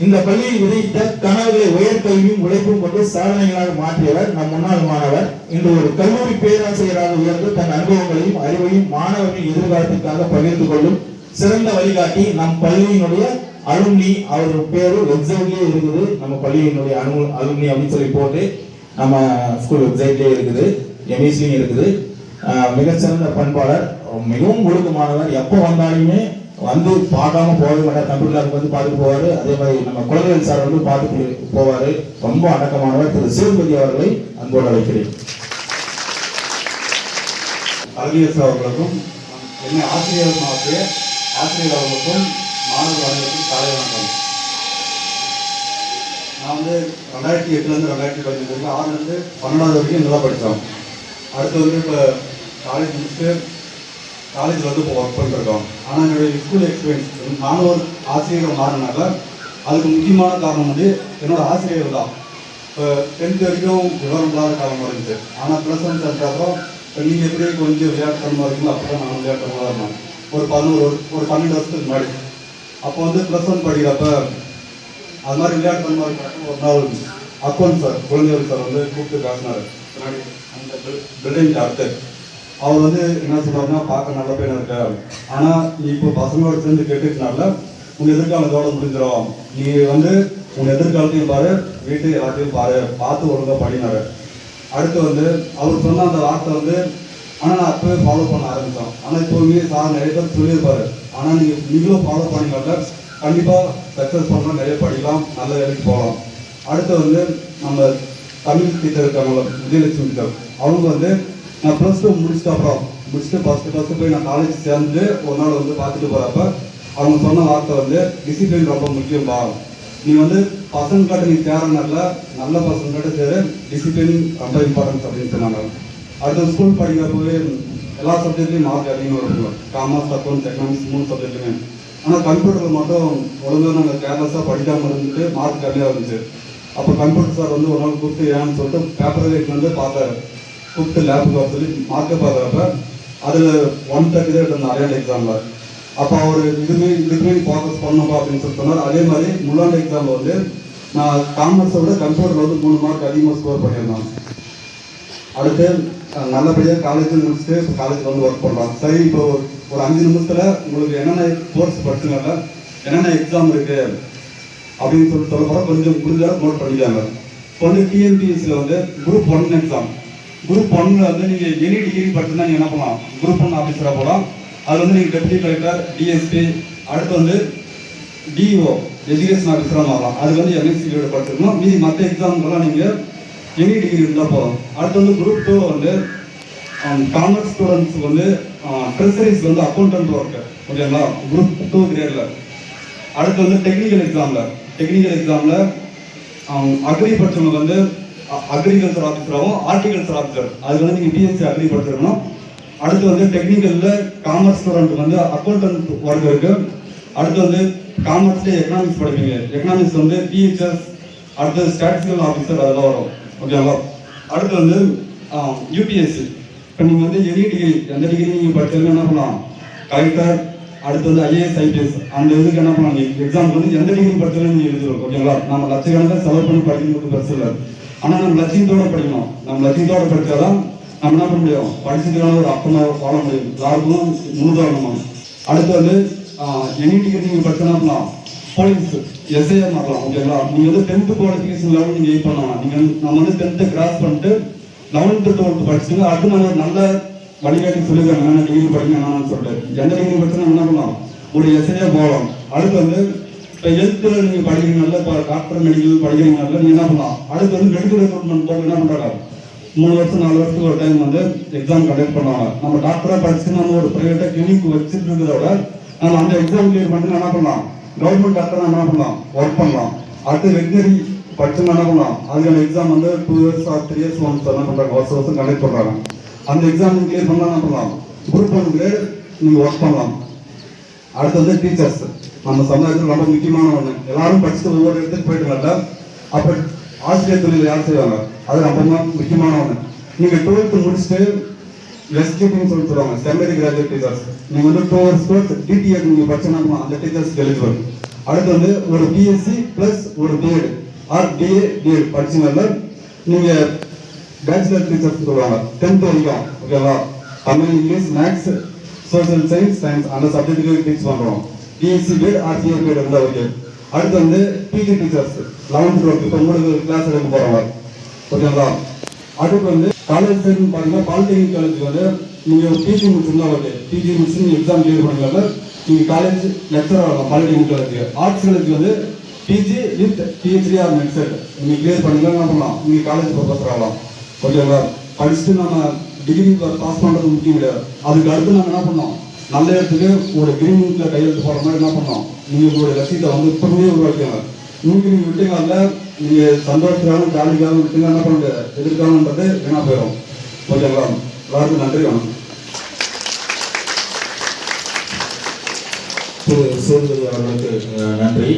இந்த பள்ளியில் விதைத்த கனவுகளை உயர்கல்வியும் உழைப்பும் கொண்டு சாதனைகளாக மாற்றியவர் நம் முன்னாள் மாணவர். இன்று ஒரு கல்லூரி பேராசிரியராக உயர்ந்து தன் அனுபவங்களையும் அறிவையும் மாணவர்களின் எதிர்காலத்திற்காக பகிர்ந்து கொள்ளும் சிறந்த வழிகாட்டி நம் பள்ளியினுடைய அலுமினி. அவர் பேரு வெப்சைட்லயே இருக்குது, நம்ம பள்ளியினுடைய அலுமினி அப்படின்னு சொல்லி போட்டு நம்ம ஸ்கூல் வெப்சைட்லயே இருக்குது, எம்இசியும் இருக்குது. மிகச்சிறந்த பண்பாளர், மிகவும் ஒழுக்கமானவர். எப்போ வந்தாலுமே வந்து பார்க்காம போகவே மாட்டார். கம்ப்யூட்டர் லேப் வந்து பார்த்துட்டு போவாரு. அதே மாதிரி நம்ம குழந்தைகள் சார் வந்து பார்த்துட்டு போவாரு. ரொம்ப அடக்கமானவர். திரு சிவபதி அவர்களை அன்போடு அழைக்கிறேன். கல்வியரசு அவர்களுக்கும் என்னை ஆசிரியர் அவர்களுக்கும் மாணவர்கள் அனைவருக்கும் காலை வணக்கம். நான் வந்து 2008 2015 வரைக்கும் 6 12 வரைக்கும் நல்லா படித்தோம். அடுத்து வந்து இப்போ காலேஜ் முடிச்சுட்டு காலேஜில் வந்து இப்போ ஒர்க் பண்ணிருக்கோம். ஆனால் என்னுடைய ஸ்கூல் எக்ஸ்பீரியன்ஸ் நானும் ஒரு ஆசிரியர்கள் மாறினால அதுக்கு முக்கியமான காரணம் வந்து என்னோடய ஆசிரியர் தான். இப்போ 10th வரைக்கும் விவரம் இல்லாத காலம் இருந்துச்சு. ஆனால் ப்ளஸ் 1 சேர்ந்தப்போ இப்போ நீங்கள் எப்படி கொஞ்சம் விளையாட்டுத்தனமாக இருக்கீங்களோ அப்போ தான் நான் விளையாட்டுத்தனமாக இருந்தேன். ஒரு 12 வருஷத்துக்கு முன்னாடி அப்போ வந்து ப்ளஸ் 1 படிக்கிறப்ப அது மாதிரி விளையாட்டுத்தனமாக இருக்கிறப்ப ஒரு நாள் அக்கௌண்ட் சார் குழந்தைகள் சார் வந்து கூப்பிட்டு பேசினார். பின்னாடி அந்த பில்டிங் அடுத்து அவர் வந்து என்ன சொல்கிறாருன்னா, பார்க்க நல்ல பையனாக இருக்க, ஆனால் நீ இப்போ பசங்களோட சேர்ந்து கேட்டுக்கிறனால உங்கள் எதிர்காலத்தோட முடிஞ்சிடும். நீ வந்து உங்கள் எதிர்காலத்தையும் பாரு, வீட்டு எல்லாத்தையும் பார்த்து ஒழுங்காக படினார். அடுத்து வந்து அவர் சொன்ன அந்த வார்த்தை வந்து ஆனால் நான் அப்போவே ஃபாலோ பண்ண ஆரம்பித்தோம். ஆனால் இப்போவுமே சார் நிறைய பேர் சொல்லியிருப்பாரு, ஆனால் நீங்களும் ஃபாலோ பண்ணிக்கல கண்டிப்பாக சக்ஸஸ் பண்ணலாம், நிறைய படிக்கலாம், நல்ல வேலைக்கு போகலாம். அடுத்து வந்து நம்ம தமிழ் டீச்சர் இருக்காங்கள விஜயலட்சுமி டீச்சர், அவங்க வந்து நான் ப்ளஸ் 2 முடிச்சுட்டு ஃபஸ்ட்டு போய் நான் காலேஜ் சேர்ந்து ஒரு நாள் வந்து பார்த்துட்டு போகிறப்ப அவங்க சொன்ன வார்த்தை வந்து டிசிப்ளின் ரொம்ப முக்கியம்பா. நீ வந்து பசங்கள்கிட்ட நீ சேரனால நல்ல பசங்கள்கிட்ட சேரு, டிசிப்ளின் ரொம்ப இம்பார்ட்டன்ஸ் அப்படின்னு சொன்னாங்க. அடுத்த ஸ்கூல் படிக்கிறப்பவே எல்லா சப்ஜெக்ட்லையும் மார்க் அதிகமாக இருக்கும். Commerce, accounts, economics 3 சப்ஜெக்ட்டுமே. ஆனால் கம்ப்யூட்டரில் மட்டும் ஒழுங்காக நாங்கள் கேர்லெஸ்ஸாக படிக்காமல் இருந்துட்டு மார்க் கம்மியாக இருந்துச்சு. அப்போ கம்ப்யூட்டர் சார் வந்து ஒரு நாள் கூப்பிட்டு ஏன்னு சொல்லிட்டு பேப்பர் வெயிட் வந்து பார்த்தாரு. கூப்பிட்டு லேபுக்கு வர சொல்லி மார்க்கை பார்க்குறப்ப அதில் 130 தான் எடுத்தாங்க அரையாண்டு எக்ஸாமில். அப்போ அவர் இதுக்குமே ஃபோக்கஸ் பண்ணப்பா அப்படின்னு சொல்லி சொன்னார். அதே மாதிரி முன்னாள் எக்ஸாமில் வந்து நான் காமர்ஸை விட கம்ப்யூட்டரில் வந்து 3 மார்க் அதிகமாக ஸ்கோர் பண்ணியிருந்தேன். அடுத்து நல்லபடியாக காலேஜ் முடிச்சுட்டு இப்போ காலேஜில் வந்து ஒர்க் பண்ணுறோம். சரி, இப்போ ஒரு 5 நிமிஷத்தில் உங்களுக்கு என்னென்ன கோர்ஸ் படிச்சுனால என்னென்ன எக்ஸாம் இருக்குது அப்படின்னு சொல்ல போகிற கொஞ்சம் புரிஞ்சால் நோட் பண்ணிக்காங்க. இப்போ வந்து டிஎன்பிஎஸ்சியில் வந்து குரூப் 1 எக்ஸாம். குரூப் 1 வந்து நீங்கள் எனி டிகிரி படிச்சுன்னா நீங்கள் என்ன பண்ணலாம், குரூப் 1 ஆஃபீஸராக போகலாம். அது வந்து நீங்கள் டெப்யூட்டி கலெக்டர், டிஎஸ்பி, அடுத்து வந்து டிஓ எஜுகேஷன் ஆஃபீஸராக மாறலாம். அது வந்து எம்எஸ்சியோட படிச்சிருக்கணும். மீதி மற்ற எக்ஸாம்லாம் நீங்கள் எனி டிகிரி இருந்தால் போதும். அடுத்து வந்து குரூப் 2 வந்து காமர்ஸ் ஸ்டூடெண்ட்ஸுக்கு வந்து ட்ரெஷரிஸ் வந்து அக்கௌண்டன்ட் ஒர்க்கு, ஓகேங்களா, குரூப் 2 கிரேடில். அடுத்து வந்து டெக்னிக்கல் எக்ஸாமில் அக்ரி படித்தவங்க வந்து அக்ரிகல்ச்சர் ஆஃபீஸராகவும் ஹார்டிகல்ச்சர் ஆஃபீஸர், அது வந்து நீங்கள் பிஎஸ்சி அக்ரி படிச்சிருக்கணும். அடுத்து வந்து டெக்னிக்கலில் காமர்ஸ் ஸ்டூடெண்ட் வந்து அக்கௌண்டன்ட் ஒர்க் இருக்குது. அடுத்து வந்து காமர்ஸ்லேயே எக்கனாமிக்ஸ் படிப்பீங்க. எக்கனாமிக்ஸ் வந்து பிஹெச்எஸ், அடுத்து ஸ்டாட்டிஸ்டிக்கல் ஆஃபீஸர் அதெல்லாம் வரும், ஓகேங்களா. அடுத்து வந்து யூபிஎஸ்சி. இப்போ நீங்கள் வந்து எனி டிகிரி எந்த டிகிரி நீங்கள் படித்தாலும் என்ன பண்ணலாம், கலெக்டர், அடுத்து வந்து ஐஏஎஸ், ஐபிஎஸ் அந்த இதுக்கு என்ன பண்ணலாம், எக்ஸாமுக்கு வந்து எந்த டிகிரி படித்தாலும் நீங்கள் எழுதிடுவோம், ஓகேங்களா. நம்ம லட்சக்கணக்காக செலவு பண்ணி படிக்கிறது பெருசு இல்லை. ஆனால் நம்ம லட்சியத்தோடு படிக்கணும். நம்ம லட்சியத்தோடு படித்தாதான் நம்ம என்ன பண்ண முடியும், படிச்சதுக்கான ஒரு அர்த்தமாக வாழ முடியும், யாருக்கும் முன்னுதாரணமாக. அடுத்து வந்து எனி டிகிரி நீங்கள் படிச்சோன்னா பண்ணலாம், போலீஸ் எஸ்ஐயாக மாறலாம், ஓகேங்களா. நீங்கள் வந்து 10th குவாலிஃபிகேஷன் லெவல் நீங்கள் எயிட் பண்ணலாம். நம்ம வந்து 10th கிராஸ் பண்ணிட்டு 11th 12th படிச்சுங்க. அடுத்து நம்ம நல்ல வழிகாட்டி சொல்லியிருக்காங்க என்னென்ன டிகிரி படிக்கணும் என்னன்னு சொல்லிட்டு. எந்த டிகிரி படிச்சுன்னா என்ன பண்ணலாம், ஒரு எஸ்ஐயாக போகலாம். அடுத்து வந்து இப்போ ஹெல்த்தில் நீங்கள் படிக்கிறீங்கனால, இப்போ டாக்டர் மெடிக்கல் படிக்கிறீங்கனால நீங்கள் என்ன பண்ணலாம், அடுத்து வந்து மெடிக்கல் ரெக்ரூட்மெண்ட் போட்டு என்ன பண்ணுறாங்க, 3 வருஷம் 4 வருஷத்துக்கு ஒரு டைம் வந்து எக்ஸாம் கண்டக்ட் பண்ணுவாங்க. நம்ம டாக்டராக படிச்சுட்டு நம்ம ஒரு ப்ரைவேட்டாக கிளினிக் வச்சுட்டு இருக்கிறத விட நம்ம அந்த எக்ஸாம் கிளியர் பண்ணி என்ன பண்ணலாம், கவர்மெண்ட் டாக்டராக என்ன பண்ணலாம், ஒர்க் பண்ணலாம். அடுத்து வெட்டினரி படிச்சுன்னு என்ன பண்ணலாம், அதுக்கான எக்ஸாம் வந்து 2 years or 3 years ஒன்ஸ் என்ன பண்ணுறாங்க, வருஷம் கண்டக்ட் பண்ணுறாங்க. அந்த எக்ஸாம் கிளியர் பண்ணலாம், என்ன பண்ணலாம், குரூப் 1 கிரேட் நீங்கள் ஒர்க் பண்ணலாம். அடுத்து வந்து டீச்சர்ஸ் நம்ம சமுதாயத்தில் ரொம்ப முக்கியமான ஒன்று. எல்லாரும் படிச்சுட்டு ஒவ்வொரு இடத்துக்கு போயிட்டு வரல, அப்போ ஆசிரியர் தொழில் யார் செய்வாங்க, அது ரொம்ப முக்கியமான ஒன்று. நீங்கள் 12th முடிச்சுட்டு எஸ்டிபின்னு சொல்லி சொல்லுவாங்க, செகண்டரி கிராஜுவேட் டீச்சர்ஸ். நீங்கள் வந்து 2 years கோர்ஸ் டிடிஎட் நீங்கள் படிச்சுன்னா அந்த டீச்சர்ஸ்க்கு எலிஜிபிள். அடுத்து வந்து ஒரு பிஎஸ்சி ப்ளஸ் ஒரு பிஎட் ஆர் பிஏ பிஎட் படிச்சீங்கன்னா நீங்கள் பேச்சுலர் டீச்சர்ஸ் சொல்லுவாங்க 10th வரைக்கும் ஓகேவா. Tamil, English, maths, social science அந்த சப்ஜெக்ட்டுக்கு டீச் பண்ணுறோம். BSc BEd or BA BEd இருந்தால் ஓகே. அடுத்து வந்து பிஜி டீச்சர்ஸ் 11th 12th இப்போ உங்களுக்கு கிளாஸ் எடுக்க போகிறவங்க ஓகேங்களா. அடுத்து வந்து காலேஜ் சைடுன்னு பார்த்தீங்கன்னா பாலிடெக்னிக் காலேஜ் வந்து நீங்கள் பிஜி முடிச்சிருந்தா ஓகே. பிஜி முடிச்சு நீங்கள் எக்ஸாம் கிளியர் பண்ணிங்கன்னா நீங்கள் காலேஜ் லெக்சர் ஆகலாம் பாலிடெக்னிக் காலேஜுக்கு. ஆர்ட்ஸ் காலேஜ் வந்து PG with PhD or next நீங்கள் கிளியர் பண்ணிக்கலாம் என்ன பண்ணலாம், நீங்கள் காலேஜ் ப்ரொஃபஸர் ஆகலாம் ஓகேங்களா. படிச்சுட்டு நம்ம டிகிரி பாஸ் பண்ணுறது முக்கியம் கிடையாது. அதுக்கு அடுத்து நம்ம என்ன பண்ணோம், நல்ல இடத்துக்கு ஒரு கிரீனிங்கில் கையெழுத்து போகிற மாதிரி என்ன பண்ணோம், நீங்கள் உங்களுடைய லட்சியத்தை வந்து இப்பவே உருவாக்கிங்க. இன்னைக்கு நீங்கள் விட்டீங்கல்ல, நீங்கள் சந்தோஷத்துக்காகவும் ஜாலிக்காகவும் விட்டீங்க என்ன பண்ண முடியாது, எதிர்காலன்றது வீணாக போயிடும் ஓகேங்களா. எல்லாருக்கும் நன்றி, வணக்கம். திரு சேதுபதி அவர்களுக்கு நன்றி.